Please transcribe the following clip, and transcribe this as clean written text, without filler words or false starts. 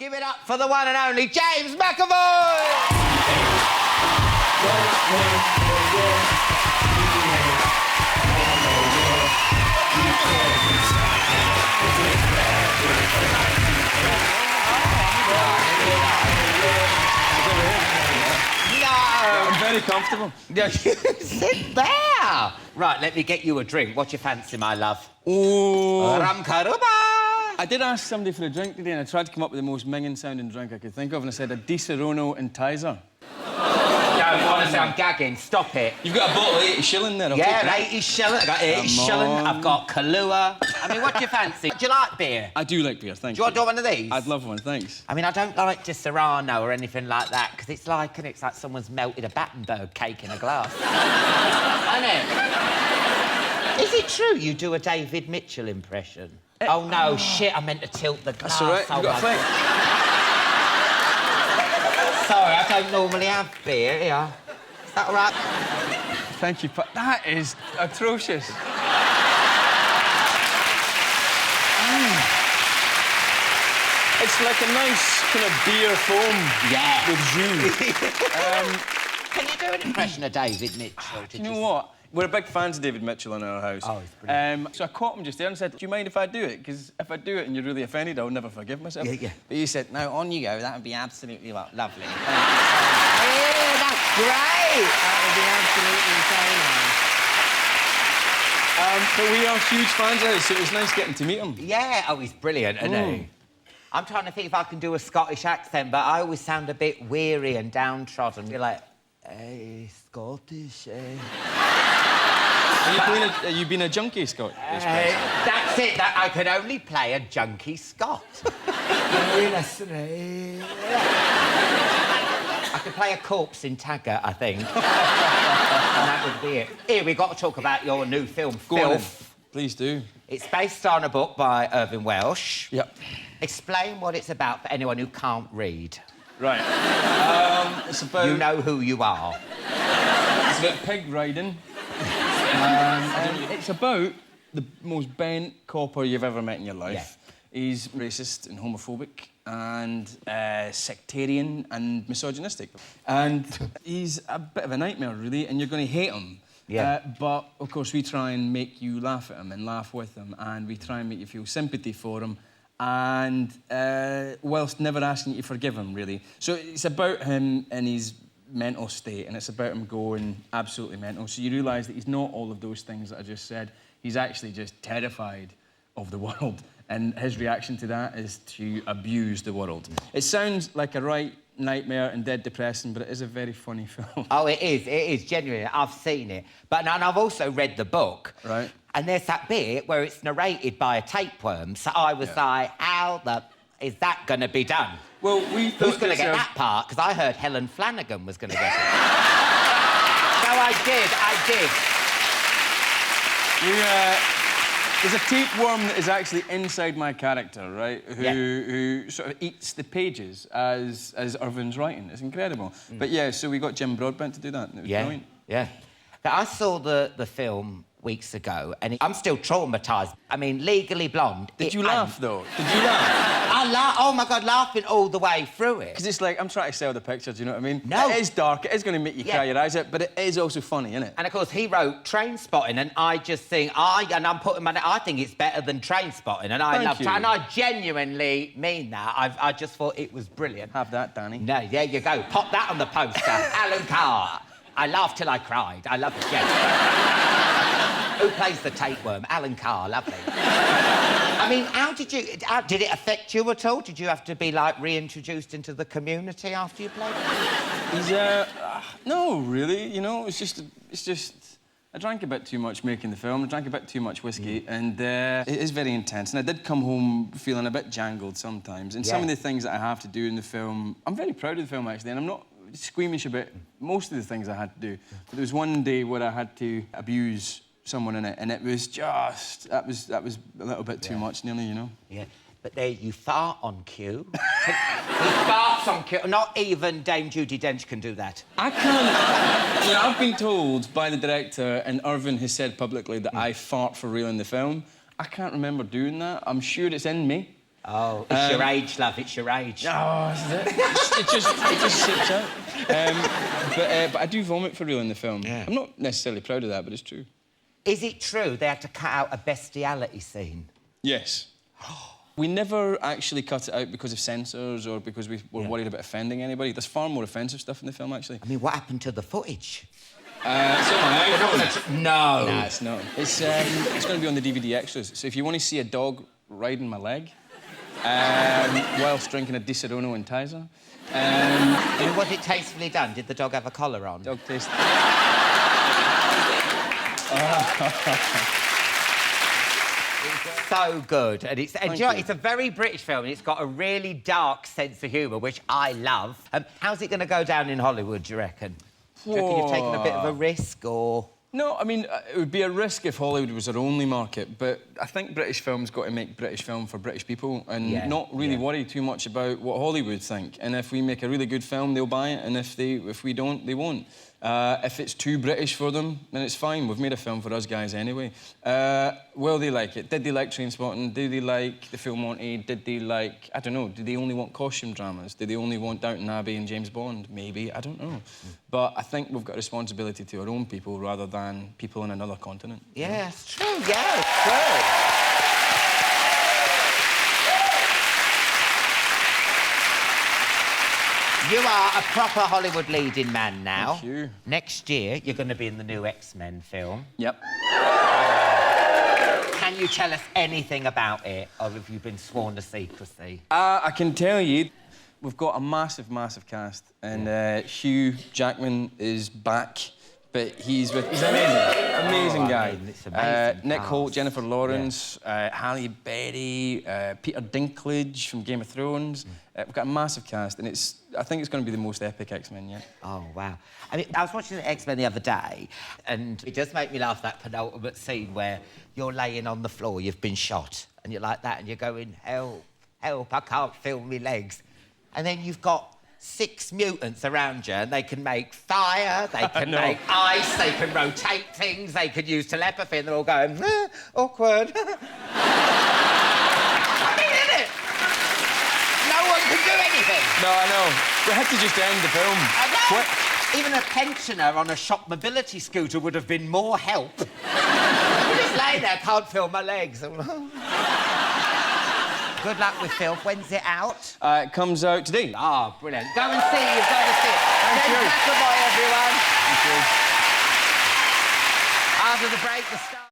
Give it up for the one and only James McAvoy! I'm very comfortable. Sit there. Right, let me get you a drink. What you fancy, my love? Oh. Rum karuba. I did ask somebody for a drink today, and I tried to come up with the most minging-sounding drink I could think of, and I said a Di Serono and Tizer. Don't honestly, I'm gagging. Stop it. You've got a bottle of 80 shilling there. Yeah, 80 shilling. I've got 80 shilling. I've got Kahlua. I mean, what do you fancy? Do you like beer? I do like beer, thank you. Do you want one of these? I'd love one, thanks. I mean, I don't like Di Serono or anything like that, because it's like someone's melted a Battenberg cake in a glass. Isn't it? Is it true you do a David Mitchell impression? Oh, no, shit, I meant to tilt the glass. That's all right, you've got a flake. Sorry, I don't normally have beer, here. Is that all right? Thank you, but that is atrocious. It's like a nice kind of beer foam. Yeah. With jus. Can you do an impression of David Mitchell? Do you know what? We're big fans of David Mitchell in our house. Oh, he's brilliant. So I caught him just there and said, do you mind if I do it? Because if I do it and you're really offended, I'll never forgive myself. Yeah, yeah. But you said, no, on you go. That would be absolutely lovely. Yeah, that's great. That would be absolutely so nice. But we are huge fans of his, so it was nice getting to meet him. Yeah, oh, he's brilliant, isn't he? I'm trying to think if I can do a Scottish accent, but I always sound a bit weary and downtrodden. You're like, hey, Scottish, eh? Are you being a junkie, Scott? That's it. That I can only play a junkie Scot. I could play a corpse in Taggart, I think. And that would be it. Here, we've got to talk about your new film, Filth. Please do. It's based on a book by Irving Welsh. Yep. Explain what it's about for anyone who can't read. Right. It's about... You know who you are. It's about pig riding. It's about the most bent copper you've ever met in your life. Yeah. He's racist and homophobic and sectarian and misogynistic. And he's a bit of a nightmare, really, and you're going to hate him. Yeah. But, of course, we try and make you laugh at him and laugh with him, and we try and make you feel sympathy for him, and whilst never asking you to forgive him, really. So it's about him and his mental state, and it's about him going absolutely mental. So you realise that he's not all of those things that I just said. He's actually just terrified of the world, and his reaction to that is to abuse the world. It sounds like a right nightmare and dead depressing, but it is a very funny film. Oh, it is, genuinely. I've seen it. And I've also read the book. Right. And there's that bit where it's narrated by a tapeworm, so I was like, how the... is that going to be done? Well, we thought... Who's going to get that part? Because I heard Helen Flanagan was going to get it. No, I did. There's a tapeworm that is actually inside my character, right? Who sort of eats the pages as Irvin's writing. It's incredible. But yeah, so we got Jim Broadbent to do that, and it was brilliant. Yeah. But I saw the film weeks ago, and I'm still traumatised. I mean, Legally Blonde... Did you laugh, though? Did you laugh? I laughed. Oh, my God, laughing all the way through it. Because it's like, I'm trying to sell the picture, do you know what I mean? No. It is dark, it is going to make you cry your eyes out, but it is also funny, isn't it? And, of course, he wrote Trainspotting, and I just think... I think it's better than Trainspotting, and I love... And I genuinely mean that. I just thought it was brilliant. Have that, Danny. No, there you go. Pop that on the poster. Alan Carr. I laughed till I cried. I love it, yes. Who plays the tapeworm? Alan Carr, lovely. I mean, did it affect you at all? Did you have to be, like, reintroduced into the community after you played it? No, really, you know, it's just... I drank a bit too much making the film, I drank a bit too much whiskey, and it is very intense. And I did come home feeling a bit jangled sometimes. And some of the things that I have to do in the film... I'm very proud of the film, actually, and I'm not squeamish about most of the things I had to do. But there was one day where I had to abuse someone in it, and it was just... That was a little bit too much, nearly, you know? Yeah. But there, you fart on cue. He farts on cue. Not even Dame Judi Dench can do that. I can't... You know, I've been told by the director, and Irvin has said publicly, that I fart for real in the film. I can't remember doing that. I'm sure it's in me. Oh, it's your age, love. It's your age. Oh, is it? it just slips out. But I do vomit for real in the film. Yeah. I'm not necessarily proud of that, but it's true. Is it true they had to cut out a bestiality scene? Yes. We never actually cut it out because of censors or because we were worried about offending anybody. There's far more offensive stuff in the film, actually. I mean, what happened to the footage? It's on my iPhone. No. Nah, it's not. It's going to be on the DVD extras. So if you want to see a dog riding my leg whilst drinking a Di Serono and Tizer... I mean, was it tastefully done? Did the dog have a collar on? Dog taste... So good, and it's and you know, it's a very British film, and it's got a really dark sense of humour, which I love. How's it going to go down in Hollywood, do you reckon? Do you reckon you've taken a bit of a risk, or...? No, I mean, it would be a risk if Hollywood was our only market, but I think British film's got to make British film for British people and not really worry too much about what Hollywood think. And if we make a really good film, they'll buy it, and if we don't, they won't. If it's too British for them, then it's fine. We've made a film for us guys anyway. Will they like it? Did they like Trainspotting? Did they like The Full Monty? Did they like, I don't know, did they only want costume dramas? Did they only want Downton Abbey and James Bond? Maybe, I don't know. But I think we've got a responsibility to our own people rather than people on another continent. Yeah, it's true, yeah, it's true. You are a proper Hollywood leading man now. Thank you. Next year, you're going to be in the new X-Men film. Yep. Can you tell us anything about it, or have you been sworn to secrecy? I can tell you, we've got a massive, massive cast, and Hugh Jackman is back, but he's amazing, amazing guy. I mean, it's amazing Nick cast. Holt, Jennifer Lawrence, Halle Berry, Peter Dinklage from Game of Thrones. We've got a massive cast, and I think it's going to be the most epic X-Men yet. Oh, wow. I mean, I was watching the X-Men the other day, and it does make me laugh, that penultimate scene where you're laying on the floor, you've been shot, and you're like that, and you're going, help, help, I can't feel my legs. And then you've got 6 mutants around you, and they can make fire, they can make ice, they can rotate things, they could use telepathy, and they're all going, awkward. I mean, isn't it? No one can do anything. No, I know. We had to just end the film. I know. Quick. Even a pensioner on a shop mobility scooter would have been more help. I'm just laying there, can't feel my legs. Good luck with film. When's it out? It comes out today. Oh, brilliant. Go and see it. You've got to see it. Thank you. James McAvoy, everyone. Thank you. After the break, the star...